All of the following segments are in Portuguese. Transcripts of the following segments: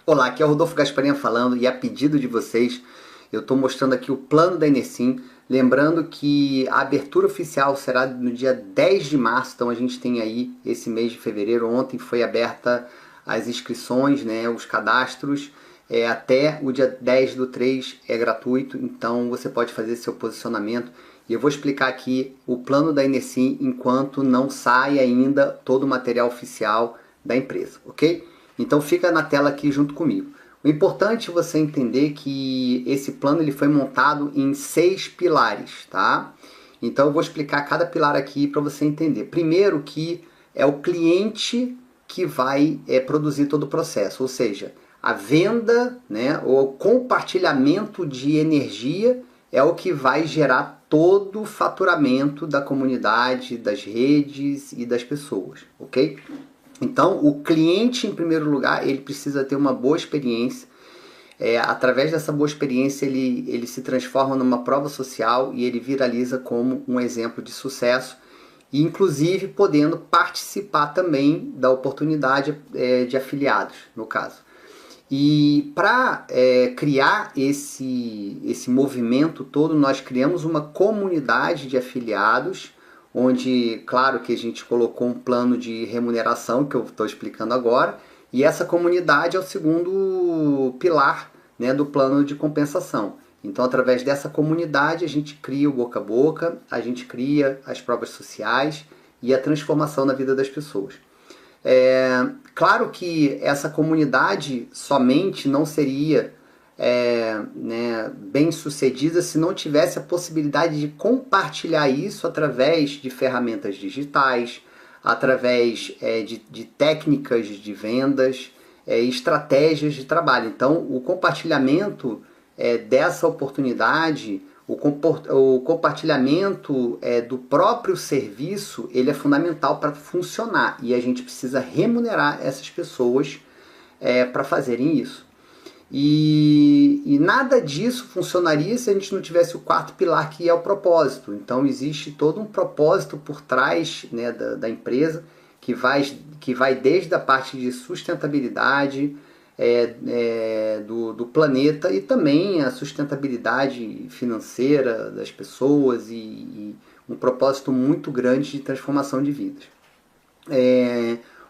Olá, aqui é o Rodolfo Gasparinha falando e a pedido de vocês eu estou mostrando aqui o plano da Enersim, lembrando que a abertura oficial será no dia 10 de março, então a gente tem aí esse mês de fevereiro. Ontem foi aberta as inscrições, né, os cadastros, até o dia 10/3 é gratuito, então você pode fazer seu posicionamento. E eu vou explicar aqui o plano da Enersim enquanto não sai ainda todo o material oficial da empresa, ok? Então fica na tela aqui junto comigo. O importante é você entender que esse plano ele foi montado em 6 pilares, tá? Então eu vou explicar cada pilar aqui para você entender. Primeiro que é o cliente que vai produzir todo o processo, ou seja, a venda, né, ou o compartilhamento de energia é o que vai gerar todo o faturamento da comunidade, das redes e das pessoas, ok? Então, o cliente, em primeiro lugar, ele precisa ter uma boa experiência. Através dessa boa experiência, ele se transforma numa prova social e ele viraliza como um exemplo de sucesso, e inclusive podendo participar também da oportunidade de afiliados, no caso. E para criar esse movimento todo, nós criamos uma comunidade de afiliados, onde, claro que a gente colocou um plano de remuneração, que eu estou explicando agora, e essa comunidade é o segundo pilar, né, do plano de compensação. Então, através dessa comunidade, a gente cria o boca a boca, a gente cria as provas sociais e a transformação na vida das pessoas. Claro que essa comunidade somente não seria bem sucedida se não tivesse a possibilidade de compartilhar isso através de ferramentas digitais, através de técnicas de vendas, estratégias de trabalho. Então, o compartilhamento dessa oportunidade, o compartilhamento do próprio serviço, ele é fundamental para funcionar, e a gente precisa remunerar essas pessoas para fazerem isso. E nada disso funcionaria se a gente não tivesse o quarto pilar, que é o propósito. Então existe todo um propósito por trás, né, da empresa, que vai desde a parte de sustentabilidade do planeta, e também a sustentabilidade financeira das pessoas, e um propósito muito grande de transformação de vidas.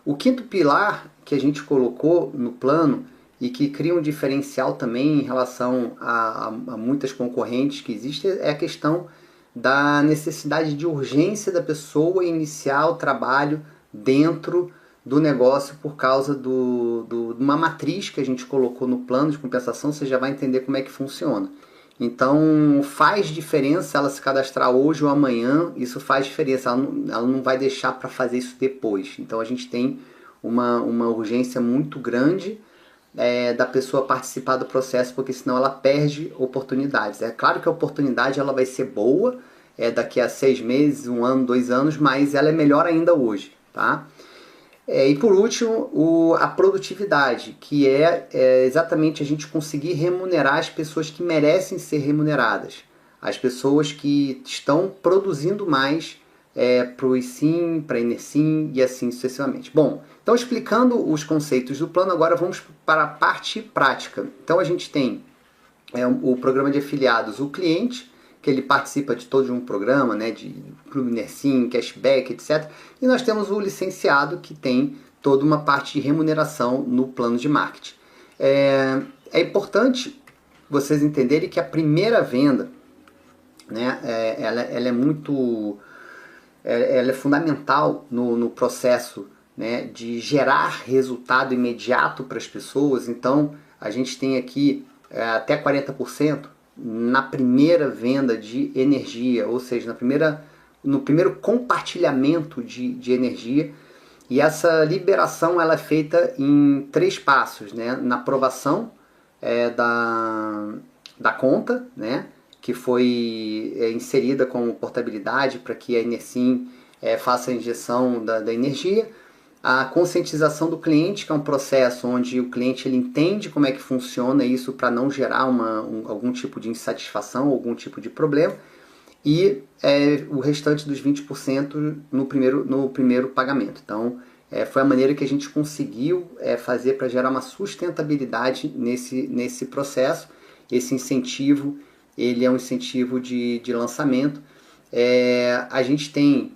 O quinto pilar que a gente colocou no plano, e que cria um diferencial também em relação a muitas concorrentes que existem, é a questão da necessidade de urgência da pessoa iniciar o trabalho dentro do negócio por causa de uma matriz que a gente colocou no plano de compensação. Você já vai entender como é que funciona. Então faz diferença ela se cadastrar hoje ou amanhã, isso faz diferença, ela não vai deixar para fazer isso depois. Então a gente tem uma urgência muito grande da pessoa participar do processo, porque senão ela perde oportunidades. É claro que a oportunidade ela vai ser boa daqui a 6 meses, 1 ano, 2 anos, mas ela é melhor ainda hoje, tá? E por último, a produtividade, que é exatamente a gente conseguir remunerar as pessoas que merecem ser remuneradas, as pessoas que estão produzindo mais para o ISIM, para a Enersim e assim sucessivamente. Bom, então explicando os conceitos do plano, agora vamos para a parte prática. Então a gente tem o programa de afiliados, o cliente, que ele participa de todo um programa, né, de Clube Enersim, cashback, etc. E nós temos o licenciado, que tem toda uma parte de remuneração no plano de marketing. É importante vocês entenderem que a primeira venda, né, ela é fundamental no processo, né, de gerar resultado imediato para as pessoas. Então a gente tem aqui até 40% na primeira venda de energia, ou seja, no primeiro compartilhamento de energia. E essa liberação ela é feita em 3 passos, né? Na aprovação da conta, né, que foi inserida como portabilidade para que a Enersim faça a injeção da energia. A conscientização do cliente, que é um processo onde o cliente ele entende como é que funciona isso, para não gerar algum tipo de insatisfação, algum tipo de problema. E o restante dos 20% no primeiro pagamento. Então foi a maneira que a gente conseguiu fazer para gerar uma sustentabilidade nesse processo. Esse incentivo, ele é um incentivo de lançamento. A gente tem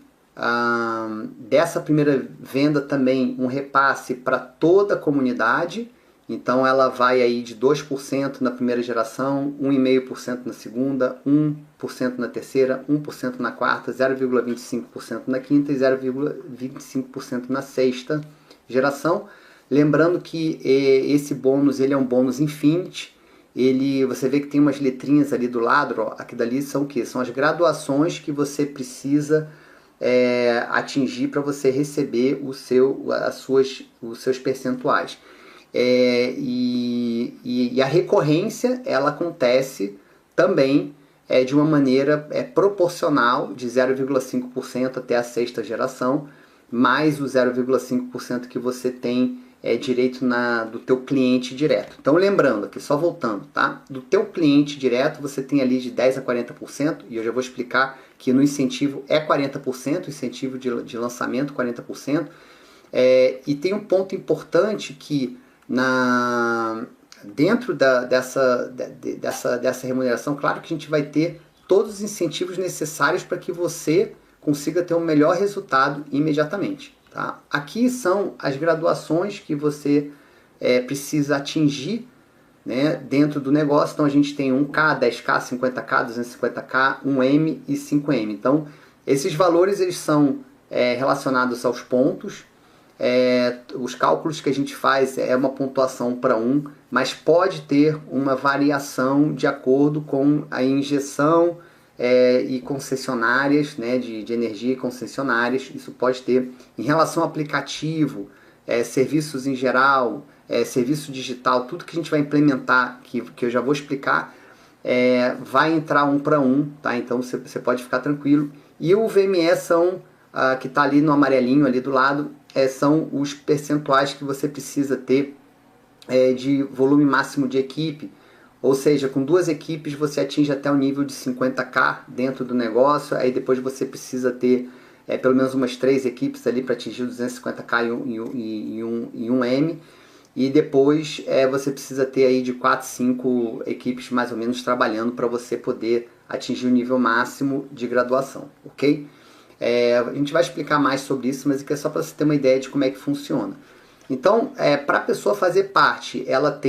dessa primeira venda também um repasse para toda a comunidade. Então ela vai aí de 2% na primeira geração, 1,5% na segunda, 1% na terceira, 1% na quarta, 0,25% na quinta e 0,25% na sexta geração. Lembrando que esse bônus ele é um bônus Infinity. Você vê que tem umas letrinhas ali do lado, ó, aqui dali são o quê? São as graduações que você precisa atingir para você receber os seus percentuais. E a recorrência ela acontece também de uma maneira proporcional, de 0,5% até a sexta geração, mais o 0,5% que você tem direito do teu cliente direto. Então lembrando aqui, só voltando, tá? Do teu cliente direto você tem ali de 10% a 40%, e eu já vou explicar que no incentivo é 40%, incentivo de lançamento 40%, e tem um ponto importante que dentro dessa remuneração, claro que a gente vai ter todos os incentivos necessários para que você consiga ter um melhor resultado imediatamente. Tá? Aqui são as graduações que você precisa atingir, né, dentro do negócio. Então a gente tem 1K, 10K, 50K, 250K, 1M e 5M. Então esses valores eles são relacionados aos pontos. Os cálculos que a gente faz é uma pontuação para 1, mas pode ter uma variação de acordo com a injeção e concessionárias, né, de energia e concessionárias. Isso pode ter. Em relação ao aplicativo, serviços em geral, serviço digital, tudo que a gente vai implementar, que eu já vou explicar, vai entrar 1 para 1, tá? Então você pode ficar tranquilo. E o VME que está ali no amarelinho ali do lado, são os percentuais que você precisa ter de volume máximo de equipe. Ou seja, com 2 equipes você atinge até o nível de 50K dentro do negócio. Aí depois você precisa ter pelo menos umas 3 equipes ali para atingir 250K e 1M. E depois você precisa ter aí de 4, 5 equipes mais ou menos trabalhando para você poder atingir o nível máximo de graduação, ok? A gente vai explicar mais sobre isso, mas aqui é só para você ter uma ideia de como é que funciona. Então, para a pessoa fazer parte, ela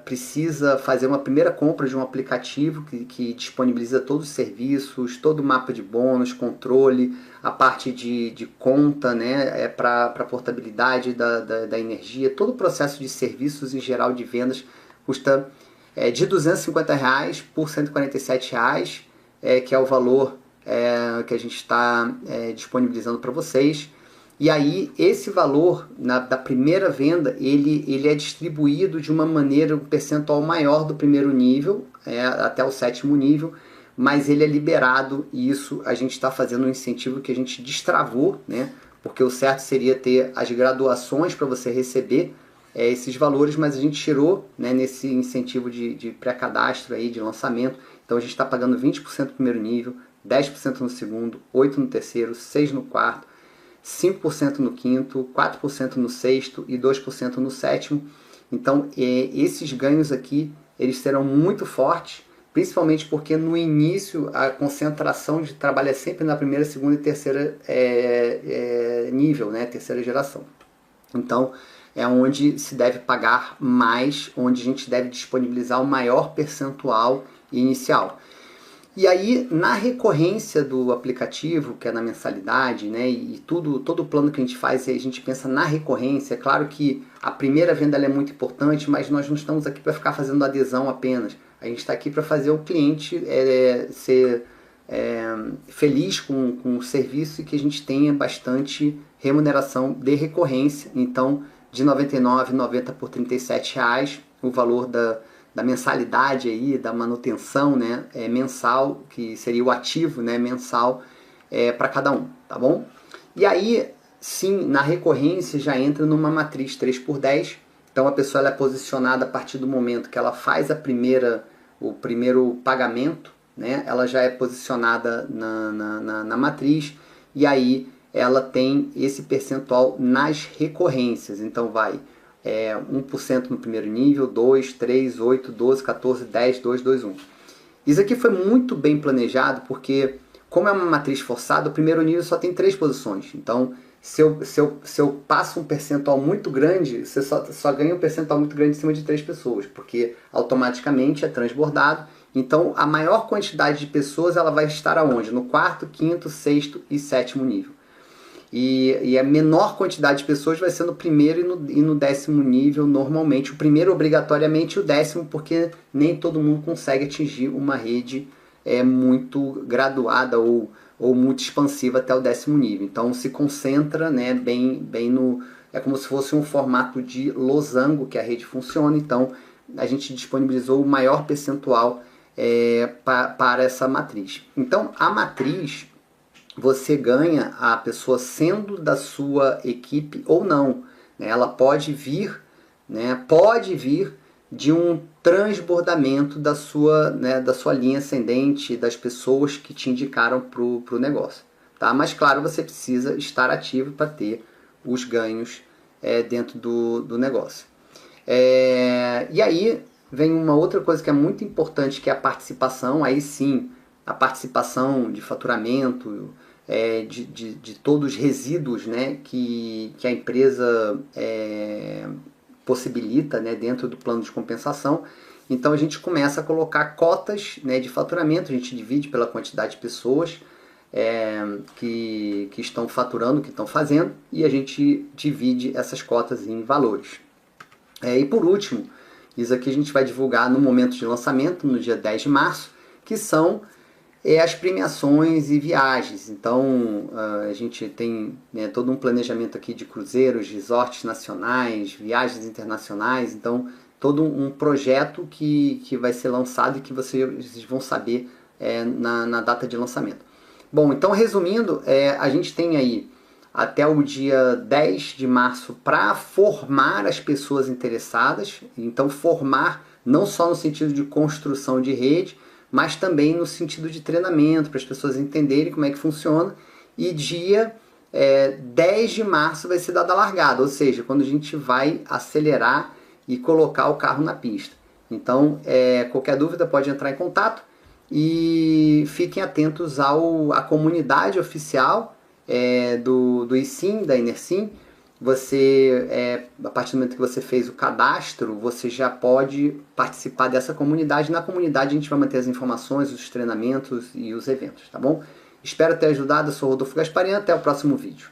precisa fazer uma primeira compra de um aplicativo que disponibiliza todos os serviços, todo o mapa de bônus, controle, a parte de conta, né, para portabilidade da energia, todo o processo de serviços em geral de vendas custa de R$250 por R$147, que é o valor que a gente está disponibilizando para vocês. E aí esse valor da primeira venda ele é distribuído de uma maneira, um percentual maior do primeiro nível até o 7º nível, mas ele é liberado, e isso a gente está fazendo um incentivo que a gente destravou, né? Porque o certo seria ter as graduações para você receber esses valores, mas a gente tirou, né, nesse incentivo de pré-cadastro aí, de lançamento. Então a gente está pagando 20% no primeiro nível, 10% no segundo, 8% no terceiro, 6% no quarto, 5% no quinto, 4% no sexto e 2% no sétimo. Então esses ganhos aqui eles serão muito fortes, principalmente porque no início a concentração de trabalho é sempre na primeira, segunda e terceira nível, né, terceira geração. Então é onde se deve pagar mais, onde a gente deve disponibilizar o maior percentual inicial. E aí, na recorrência do aplicativo, que é na mensalidade, né, e todo o plano que a gente faz, a gente pensa na recorrência. É claro que a primeira venda é muito importante, mas nós não estamos aqui para ficar fazendo adesão apenas. A gente está aqui para fazer o cliente ser feliz com o serviço e que a gente tenha bastante remuneração de recorrência. Então, de R$ 99,90 por R$ 37,00, o valor da mensalidade aí, da manutenção, né, mensal, que seria o ativo, né, mensal para cada um, tá bom? E aí, sim, na recorrência já entra numa matriz 3x10, então a pessoa ela é posicionada a partir do momento que ela faz o primeiro pagamento, né, ela já é posicionada na matriz, e aí ela tem esse percentual nas recorrências. Então vai 1% no primeiro nível, 2, 3, 8, 12, 14, 10, 2, 2, 1. Isso aqui foi muito bem planejado porque, como é uma matriz forçada, o primeiro nível só tem 3 posições. Então, se eu passo um percentual muito grande, você só ganha um percentual muito grande em cima de 3 pessoas, porque automaticamente é transbordado. Então, a maior quantidade de pessoas ela vai estar aonde? No 4º, 5º, 6º e 7º nível. E a menor quantidade de pessoas vai ser no primeiro e no 10º nível normalmente. O primeiro obrigatoriamente e o 10º porque nem todo mundo consegue atingir uma rede muito graduada ou muito expansiva até o 10º nível. Então se concentra, né, bem no... É como se fosse um formato de losango que a rede funciona. Então a gente disponibilizou o maior percentual para essa matriz. Então a matriz... você ganha a pessoa sendo da sua equipe ou não. Né? Ela pode vir de um transbordamento da sua linha ascendente, das pessoas que te indicaram para o negócio. Tá? Mas claro, você precisa estar ativo para ter os ganhos dentro do negócio. E aí vem uma outra coisa que é muito importante, que é a participação. Aí sim, a participação de faturamento, de todos os resíduos, né, que a empresa possibilita, né, dentro do plano de compensação. Então a gente começa a colocar cotas, né, de faturamento, a gente divide pela quantidade de pessoas que estão faturando, que estão fazendo, e a gente divide essas cotas em valores. E por último, isso aqui a gente vai divulgar no momento de lançamento, no dia 10 de março, que são as premiações e viagens. Então a gente tem, né, todo um planejamento aqui de cruzeiros, resorts nacionais, viagens internacionais. Então todo um projeto que vai ser lançado e que vocês vão saber na data de lançamento. Bom, então resumindo, a gente tem aí até o dia 10 de março para formar as pessoas interessadas. Então formar não só no sentido de construção de rede, mas também no sentido de treinamento, para as pessoas entenderem como é que funciona. E dia 10 de março vai ser dada a largada, ou seja, quando a gente vai acelerar e colocar o carro na pista. Então, qualquer dúvida pode entrar em contato e fiquem atentos à comunidade oficial do ISIM, da Enersim. Você, a partir do momento que você fez o cadastro, você já pode participar dessa comunidade. Na comunidade a gente vai manter as informações, os treinamentos e os eventos, tá bom? Espero ter ajudado. Eu sou Rodolfo Gasparian. Até o próximo vídeo.